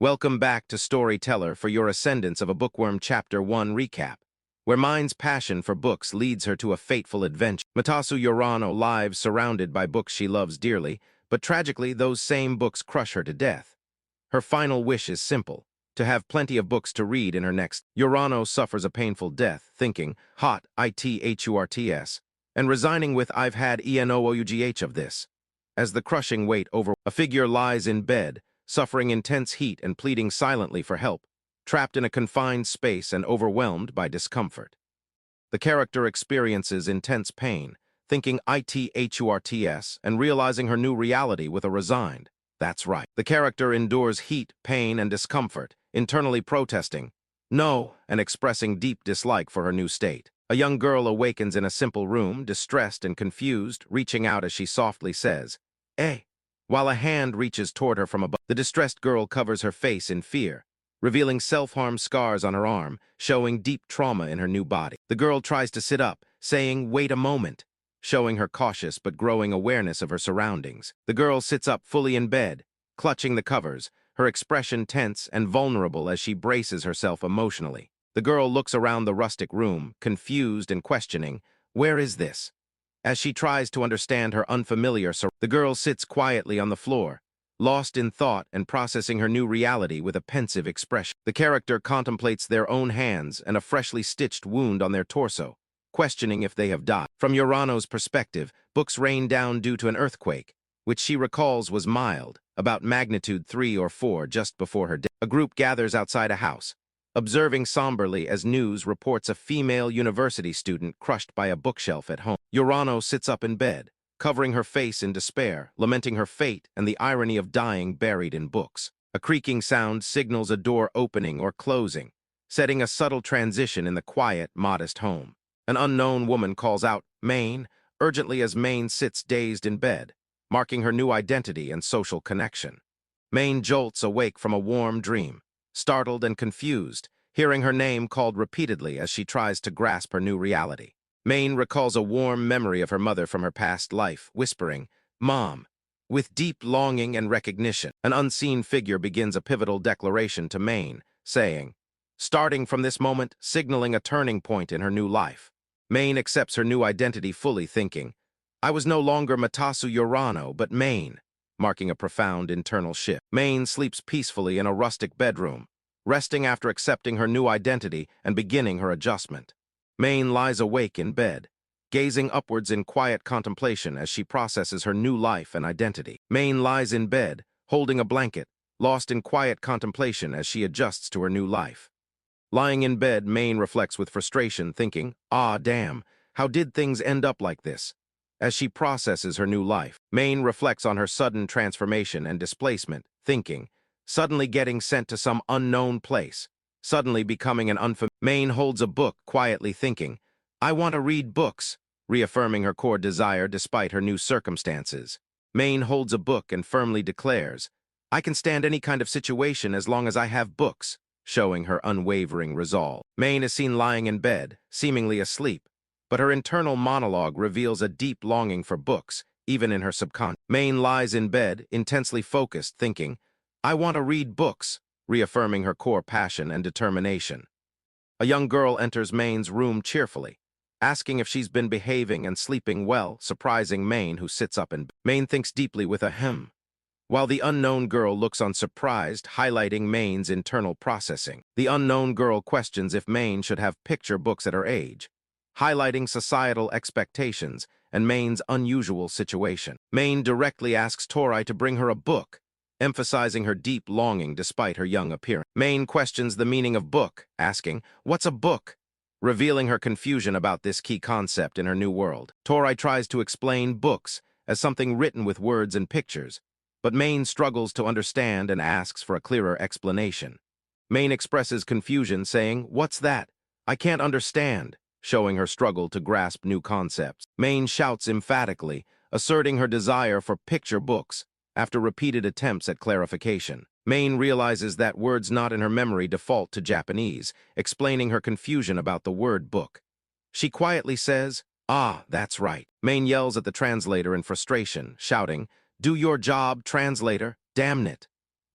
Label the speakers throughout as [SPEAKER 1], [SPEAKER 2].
[SPEAKER 1] Welcome back to Storyteller for your Ascendance of a Bookworm Chapter 1 recap, where Myne's passion for books leads her to a fateful adventure. Matasu Yorano lives surrounded by books she loves dearly, but tragically those same books crush her to death. Her final wish is simple, to have plenty of books to read in her next. Yorano suffers a painful death, thinking, hot, ithurts, and resigning with I've had enough of this. As the crushing weight over, a figure lies in bed, suffering intense heat and pleading silently for help, trapped in a confined space and overwhelmed by discomfort. The character experiences intense pain, thinking ithurts and realizing her new reality with a resigned, that's right. The character endures heat, pain, and discomfort, internally protesting, no, and expressing deep dislike for her new state. A young girl awakens in a simple room, distressed and confused, reaching out as she softly says, "Eh." While a hand reaches toward her from above, the distressed girl covers her face in fear, revealing self-harm scars on her arm, showing deep trauma in her new body. The girl tries to sit up, saying, "Wait a moment," showing her cautious but growing awareness of her surroundings. The girl sits up fully in bed, clutching the covers, her expression tense and vulnerable as she braces herself emotionally. The girl looks around the rustic room, confused and questioning, "Where is this?" As she tries to understand her unfamiliar surroundings, the girl sits quietly on the floor, lost in thought and processing her new reality with a pensive expression. The character contemplates their own hands and a freshly stitched wound on their torso, questioning if they have died. From Yorano's perspective, books rain down due to an earthquake, which she recalls was mild, about magnitude 3 or 4 just before her death. A group gathers outside a house, observing somberly as news reports a female university student crushed by a bookshelf at home. Yorano sits up in bed, covering her face in despair, lamenting her fate and the irony of dying buried in books. A creaking sound signals a door opening or closing, setting a subtle transition in the quiet, modest home. An unknown woman calls out, "Myne," urgently as Myne sits dazed in bed, marking her new identity and social connection. Myne jolts awake from a warm dream, startled and confused, hearing her name called repeatedly as she tries to grasp her new reality. Myne recalls a warm memory of her mother from her past life, whispering, "Mom." With deep longing and recognition, an unseen figure begins a pivotal declaration to Myne, saying, starting from this moment, signaling a turning point in her new life. Myne accepts her new identity fully, thinking, "I was no longer Matasu Yorano, but Myne," marking a profound internal shift. Myne sleeps peacefully in a rustic bedroom, resting after accepting her new identity and beginning her adjustment. Myne lies awake in bed, gazing upwards in quiet contemplation as she processes her new life and identity. Myne lies in bed, holding a blanket, lost in quiet contemplation as she adjusts to her new life. Lying in bed, Myne reflects with frustration, thinking, "Ah, damn, how did things end up like this?" As she processes her new life, Myne reflects on her sudden transformation and displacement, thinking, suddenly getting sent to some unknown place, suddenly becoming an unfamiliar. Myne holds a book, quietly thinking, "I want to read books," reaffirming her core desire despite her new circumstances. Myne holds a book and firmly declares, "I can stand any kind of situation as long as I have books," showing her unwavering resolve. Myne is seen lying in bed, seemingly asleep, but her internal monologue reveals a deep longing for books, even in her subconscious. Myne lies in bed, intensely focused, thinking, "I want to read books," reaffirming her core passion and determination. A young girl enters Myne's room cheerfully, asking if she's been behaving and sleeping well, surprising Myne, who sits up in bed. Myne thinks deeply with a hem, while the unknown girl looks on surprised, highlighting Myne's internal processing. The unknown girl questions if Myne should have picture books at her age, highlighting societal expectations and Myne's unusual situation. Myne directly asks Torai to bring her a book, emphasizing her deep longing despite her young appearance. Myne questions the meaning of book, asking, "What's a book?" revealing her confusion about this key concept in her new world. Torai tries to explain books as something written with words and pictures, but Myne struggles to understand and asks for a clearer explanation. Myne expresses confusion, saying, "What's that? I can't understand," showing her struggle to grasp new concepts. Myne shouts emphatically, asserting her desire for picture books after repeated attempts at clarification. Myne realizes that words not in her memory default to Japanese, explaining her confusion about the word book. She quietly says, "Ah, that's right." Myne yells at the translator in frustration, shouting, "Do your job, translator, damn it."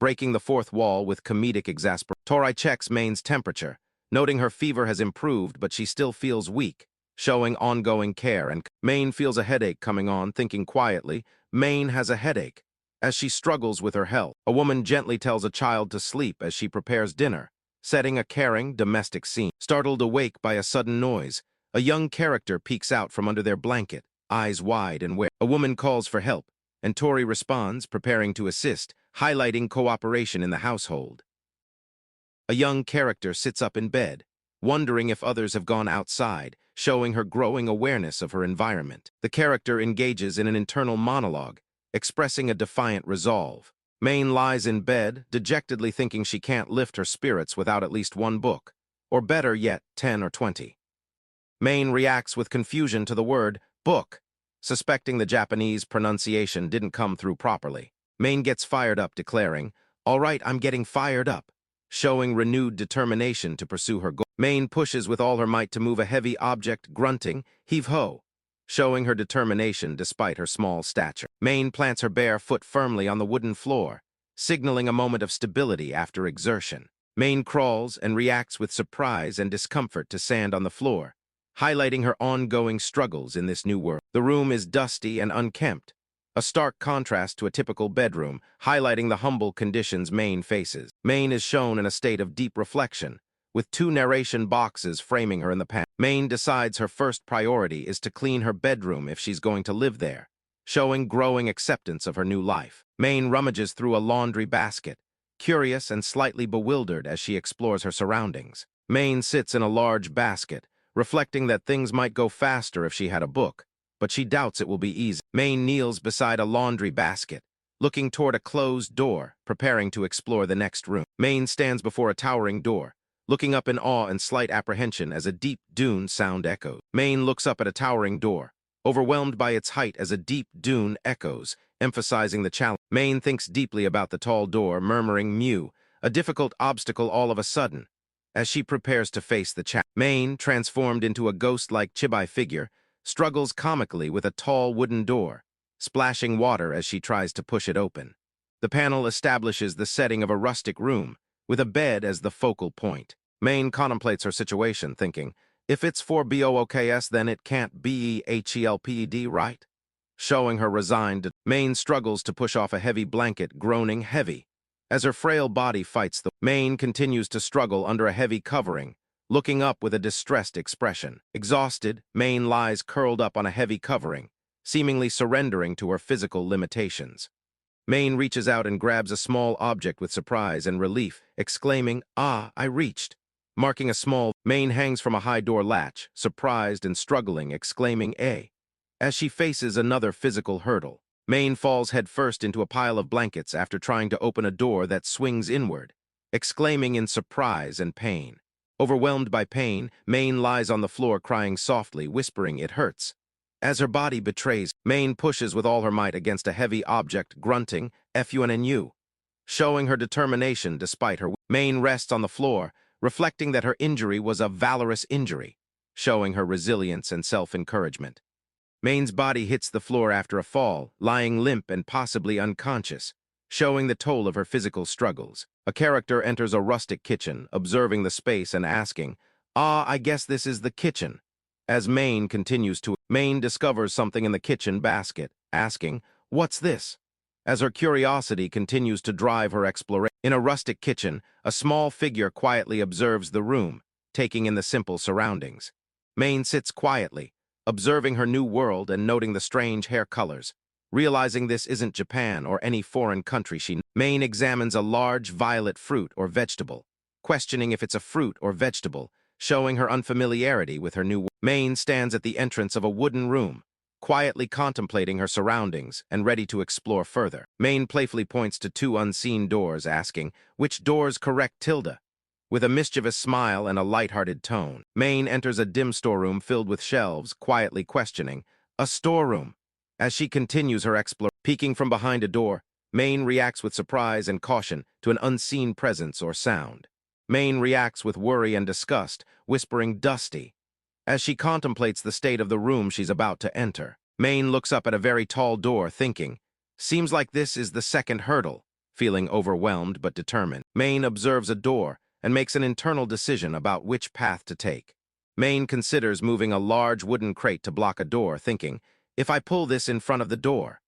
[SPEAKER 1] breaking the fourth wall with comedic exasperation. Tori checks Myne's temperature, noting her fever has improved but she still feels weak, showing ongoing care, and Myne feels a headache coming on, thinking quietly, Myne has a headache. As she struggles with her health, a woman gently tells a child to sleep as she prepares dinner, setting a caring, domestic scene. Startled awake by a sudden noise, a young character peeks out from under their blanket, eyes wide and wary. A woman calls for help, and Tori responds, preparing to assist, highlighting cooperation in the household. A young character sits up in bed, wondering if others have gone outside, showing her growing awareness of her environment. The character engages in an internal monologue, expressing a defiant resolve. Myne lies in bed, dejectedly thinking she can't lift her spirits without at least one book, or better yet, 10 or 20. Myne reacts with confusion to the word book, suspecting the Japanese pronunciation didn't come through properly. Myne gets fired up, declaring, "All right, I'm getting fired up," showing renewed determination to pursue her goal. Myne pushes with all her might to move a heavy object, grunting, "Heave-ho," showing her determination despite her small stature. Myne plants her bare foot firmly on the wooden floor, signaling a moment of stability after exertion. Myne crawls and reacts with surprise and discomfort to sand on the floor, highlighting her ongoing struggles in this new world. The room is dusty and unkempt, a stark contrast to a typical bedroom, highlighting the humble conditions Myne faces. Myne is shown in a state of deep reflection, with 2 narration boxes framing her in the past. Myne decides her first priority is to clean her bedroom if she's going to live there, showing growing acceptance of her new life. Myne rummages through a laundry basket, curious and slightly bewildered as she explores her surroundings. Myne sits in a large basket, reflecting that things might go faster if she had a book, but she doubts it will be easy. Myne kneels beside a laundry basket, looking toward a closed door, preparing to explore the next room. Myne stands before a towering door, looking up in awe and slight apprehension as a deep dune sound echoes. Myne looks up at a towering door, overwhelmed by its height as a deep dune echoes, emphasizing the challenge. Myne thinks deeply about the tall door, murmuring mew, a difficult obstacle all of a sudden, as she prepares to face the challenge. Myne, transformed into a ghost-like chibi figure, struggles comically with a tall wooden door, splashing water as she tries to push it open. The panel establishes the setting of a rustic room, with a bed as the focal point. Myne contemplates her situation, thinking, if it's for BOOKS, then it can't be HELPED, right? Showing her resigned, Myne struggles to push off a heavy blanket, groaning heavy. As her frail body fights Myne continues to struggle under a heavy covering, looking up with a distressed expression. Exhausted, Myne lies curled up on a heavy covering, seemingly surrendering to her physical limitations. Myne reaches out and grabs a small object with surprise and relief, exclaiming, "Ah, I reached." Marking a small, Myne hangs from a high door latch, surprised and struggling, exclaiming, "Eh," as she faces another physical hurdle. Myne falls headfirst into a pile of blankets after trying to open a door that swings inward, exclaiming in surprise and pain. Overwhelmed by pain, Myne lies on the floor crying softly, whispering, "It hurts." As her body betrays, Myne pushes with all her might against a heavy object, grunting, "FUNNU," showing her determination despite her. Myne rests on the floor, reflecting that her injury was a valorous injury, showing her resilience and self-encouragement. Myne's body hits the floor after a fall, lying limp and possibly unconscious, showing the toll of her physical struggles. A character enters a rustic kitchen, observing the space and asking, "Ah, I guess this is the kitchen." As Myne discovers something in the kitchen basket, asking, "What's this?" As her curiosity continues to drive her exploration. In a rustic kitchen, a small figure quietly observes the room, taking in the simple surroundings. Myne sits quietly, observing her new world and noting the strange hair colors. Realizing this isn't Japan or any foreign country, Myne examines a large violet fruit or vegetable, questioning if it's a fruit or vegetable, showing her unfamiliarity with her new world. Myne stands at the entrance of a wooden room, quietly contemplating her surroundings and ready to explore further. Myne playfully points to 2 unseen doors, asking, "Which door's correct, Tilda?" With a mischievous smile and a light-hearted tone, Myne enters a dim storeroom filled with shelves, quietly questioning, "A storeroom." As she continues her exploration, peeking from behind a door, Myne reacts with surprise and caution to an unseen presence or sound. Myne reacts with worry and disgust, whispering, "Dusty." As she contemplates the state of the room she's about to enter, Myne looks up at a very tall door, thinking, "Seems like this is the second hurdle," feeling overwhelmed but determined. Myne observes a door and makes an internal decision about which path to take. Myne considers moving a large wooden crate to block a door, thinking, if I pull this in front of the door.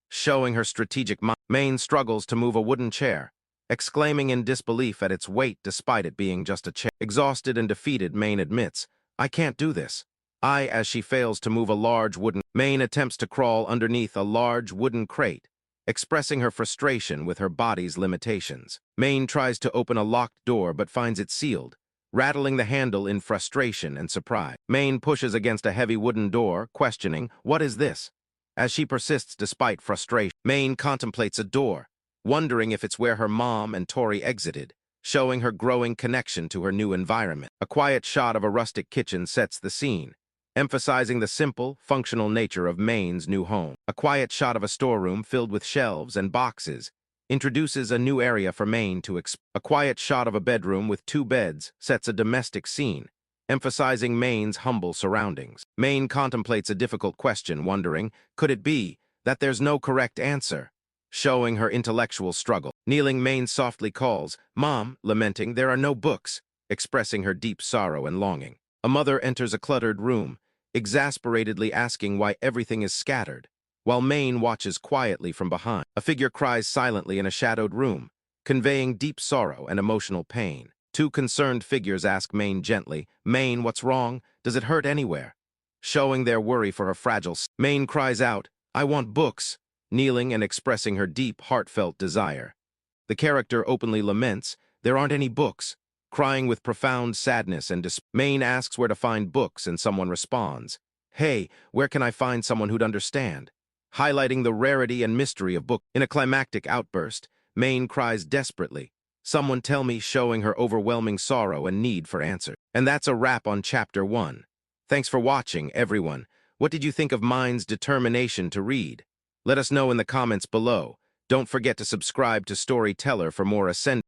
[SPEAKER 1] Showing her strategic mind, Myne struggles to move a wooden chair, exclaiming in disbelief at its weight despite it being just a chair. Exhausted and defeated, Myne admits, I can't do this. As she fails to move a large wooden, Myne attempts to crawl underneath a large wooden crate, expressing her frustration with her body's limitations. Myne tries to open a locked door but finds it sealed, rattling the handle in frustration and surprise. Myne pushes against a heavy wooden door, questioning, what is this? As she persists despite frustration, Myne contemplates a door, wondering if it's where her mom and Tori exited, showing her growing connection to her new environment. A quiet shot of a rustic kitchen sets the scene, emphasizing the simple, functional nature of Myne's new home. A quiet shot of a storeroom filled with shelves and boxes introduces a new area for Myne to explore. A quiet shot of a bedroom with 2 beds sets a domestic scene, emphasizing Myne's humble surroundings. Myne contemplates a difficult question, wondering, could it be that there's no correct answer? Showing her intellectual struggle. Kneeling, Myne softly calls, Mom, lamenting, there are no books, expressing her deep sorrow and longing. A mother enters a cluttered room, exasperatedly asking why everything is scattered, while Myne watches quietly from behind. A figure cries silently in a shadowed room, conveying deep sorrow and emotional pain. 2 concerned figures ask Myne gently, Myne, what's wrong? Does it hurt anywhere? Showing their worry for her fragile state. Myne cries out, I want books, kneeling and expressing her deep, heartfelt desire. The character openly laments, there aren't any books, crying with profound sadness and despair. Myne asks where to find books, and someone responds, hey, where can I find someone who'd understand? Highlighting the rarity and mystery of books. In a climactic outburst, Myne cries desperately, someone tell me, showing her overwhelming sorrow and need for answers. And that's a wrap on Chapter 1. Thanks for watching, everyone. What did you think of Myne's determination to read? Let us know in the comments below. Don't forget to subscribe to Storyteller for more Ascendance.